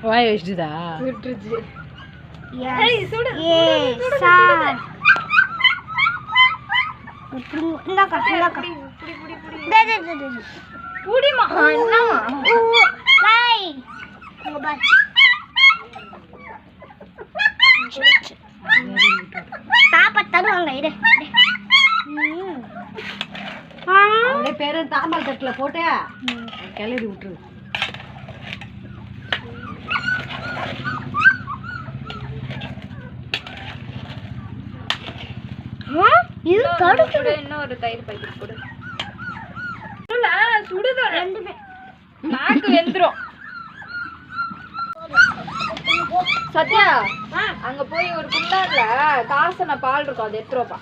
வாய் வச்சுதா விட்டுருச்சு. பேரு தாம்பால் தட்டுல போட்டு கிளறி விட்டுரு. இன்னொரு தயிர் பாக்கெட் போடு. சுடுதல் ரெண்டுமே நாக்கு வெந்துரும். சத்யா அங்க போய் ஒரு குண்டான்ல காசன பால் இருக்கும், அது எடுத்துருப்பா.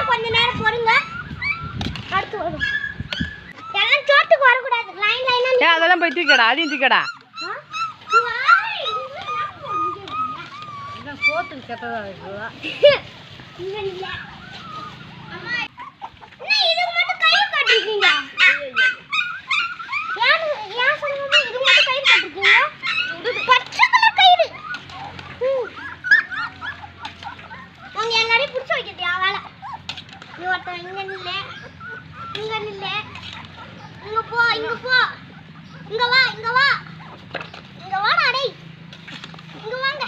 கொஞ்ச நேரம் பொறுங்க, அடுத்து வரும். எல்லாம் சோத்துக்கு வரக்கூடாது, லைன் லைனா. அதெல்லாம் போய் தூக்கிடா, அதையும் தூக்கிடா. சோத்துக்கு கெட்டதா இருக்குதா? இதுக்கு மட்டும் கயிறு கட்டிருக்கீங்க. ஏன் சொல்லுங்க, இதுக்கு மட்டும் கயிறு கட்டிருக்கீங்க? பச்சை கலர் கயிறு. உங்க எல்லாரையும் பிடிச்சி வைக்கிறது யா வேலை. நீ ஒருத்தன் இங்க நில்ல, இங்க நில்ல, இங்க போ, இங்க போ, இங்க வா, இங்க வா, இங்க வாடா டேய், இங்க வாங்க,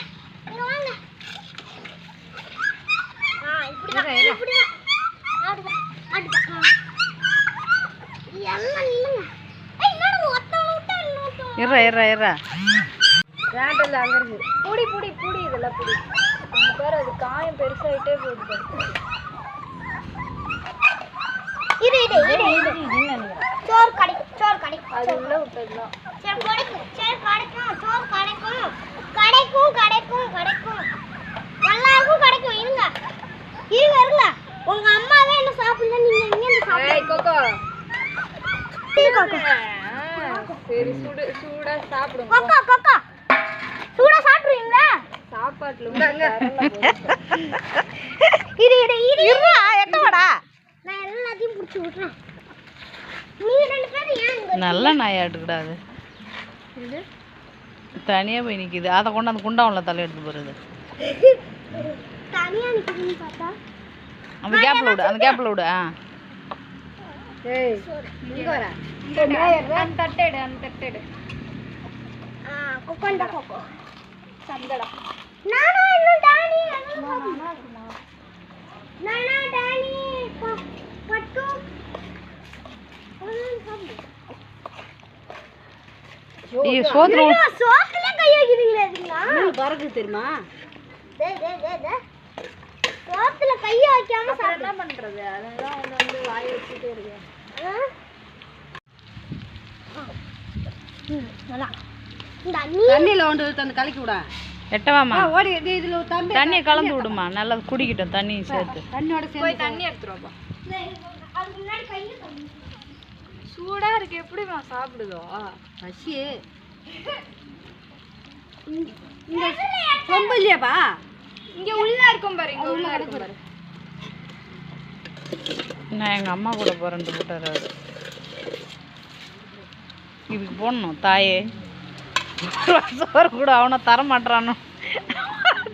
இங்க வாங்க. இப்படிதான் இப்படிதான் ஆடுதான் ஆடுதான். எல்லாம் இல்லைங்க. என்னடா ஒத்தவங்க விட்டா இன்னொருத்தவங்க. இறா வேண்டல அங்க இருக்கு. புடி புடி புடி, இதெல்லாம் புடி. அங்க பாரு, அது காயம் பெருசாயிட்டே போகுது. இரு இரு இரு இரு. சோறு கிடைக்கும். அது உள்ள விட்டதுதான். சரி கிடைக்கும், சரி கிடைக்கும், சோறு கிடைக்கும், கிடைக்கும் கிடைக்கும் கிடைக்கும், எல்லாருக்கும் கிடைக்கும். இருங்க இருங்க இருங்க. உங்க அம்மாவே என்ன சாப்பிடல, நீங்க எங்க இருந்து சாப்பிடுங்க? ஏய் கோகோ, சரி சுடு சூடா சாப்பிடுங்க. கொக்கா கொக்கா சூடா சாப்பிடுவீங்களா? சாப்பாட்டுல இரு இரு இரு இருடா, எட்டவாடா. நான் எல்லாத்தையும் புடிச்சு விட்டுறேன். நீ ரெண்டு பேரும் ஏன் இங்க நல்ல நாயாட்டுக்கிடாது. இது தனியா போய் நிக்குது. அதை கொண்டு அந்த குண்டாவில் தலை எடுத்து போறது. தனியா நிக்குதுன்னு பார்த்தா அந்த கேப்ல விடு, அந்த கேப்ல விடு. ஏய் இங்க வர. அந்த தட்டேடு, அந்த தட்டேடு. கொக்கண்டா கொக்கோ சந்தடா. நானா இன்னும் டானி நானா டானி பட்டு சோத்துல சோத்துல கை வைக்கிறீங்களா? இதுங்களா பறக்கு தெரியுமா? டேய் டேய் டேய் டேய், சோத்துல கை வைக்காம சாப்பிட என்ன பண்றது? அதெல்லாம் வந்து வாய் வச்சுட்டே இருக்கு. நல்லா தண்ணியில ஒன்று அந்த கலக்கி விட. எட்டவாமா ஓடி இதுல தண்ணியை கலந்து விடுமா, நல்லா குடிக்கட்டும் தண்ணி சேர்த்து. தண்ணியோட போய் தண்ணி எடுத்துருவாப்பா. அதுக்கு முன்னாடி கையில தண்ணி. சூடா இருக்கு, எப்படிமா சாப்பிடுதோ? பசி ரொம்ப இல்லையாப்பா? இங்க உள்ள இருக்கும் பாரு, இங்க உள்ள இருக்கும் பாரு. நான் எங்கள் அம்மா கூட போகிறேன்ட்டு போட்டார் அவர். இதுக்கு போடணும் தாயே. சோறு கூட அவனை தரமாட்டானோ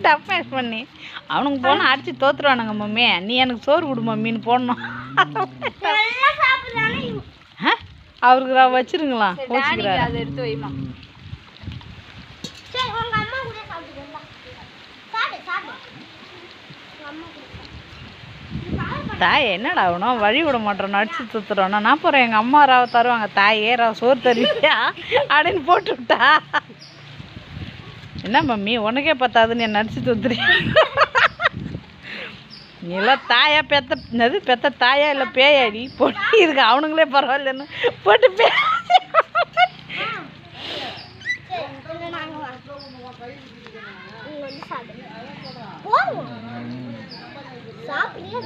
டப்பேஸ் பண்ணி அவனுக்கு போனால் அடித்து தோத்துருவானுங்க. மம்மி நீ எனக்கு சோறு கொடு மம்மின்னு போடணும். அவருக்கு வச்சிருங்களா? அதை எடுத்து வைமா. சரி உங்க அம்மா கூட சாப்பிடுங்க. சாப்பிடு சாப்பிடு. அம்மா கூட தாய் என்னடா ஆகணும், வழி விட மாட்டோம், அடிச்சு தூத்துறோம். நான் போகிறேன், எங்கள் அம்மா ராவை தருவாங்க. தாயே ரா சோறு தருவியா அப்படின்னு போட்டு விட்டா. என்ன மம்மி உனக்கே பத்தாதுன்னு என்ன அடிச்சு தூத்துறியா? நீ எல்லாம் தாயா பெத்த தாயா இல்லை பேயாடி போட்டு இருக்கு. அவனுங்களே பரவாயில்லன்னு போட்டு சாப்பிடுங்க.